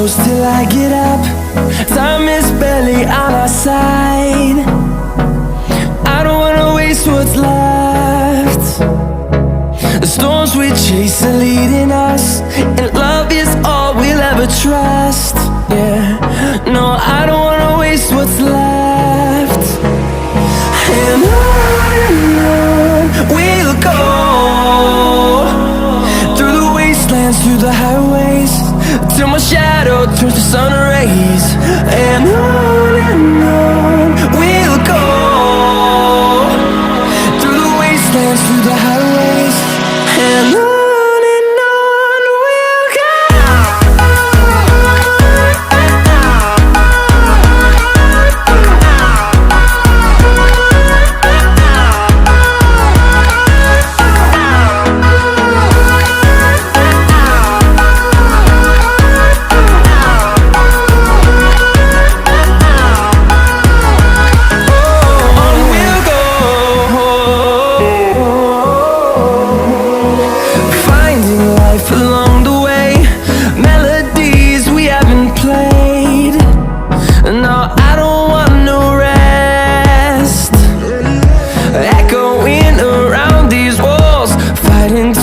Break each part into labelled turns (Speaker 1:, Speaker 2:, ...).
Speaker 1: close till I get up. Time is barely on our side. I don't wanna waste what's left. The storms we chase are leading us, and love is all we'll ever trust. Yeah, no, I don't wanna waste what's left. And on we'll go, through the wastelands, through the highways, till my shadow turns to sun rays. And on we'll go, through the wastelands, through the highways, and on.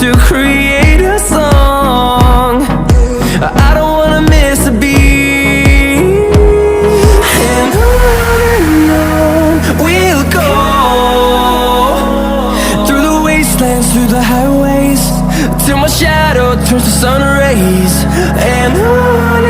Speaker 1: To create a song, I don't wanna miss a beat. And on we'll go, through the wastelands, through the highways, till my shadow turns to sun rays. And on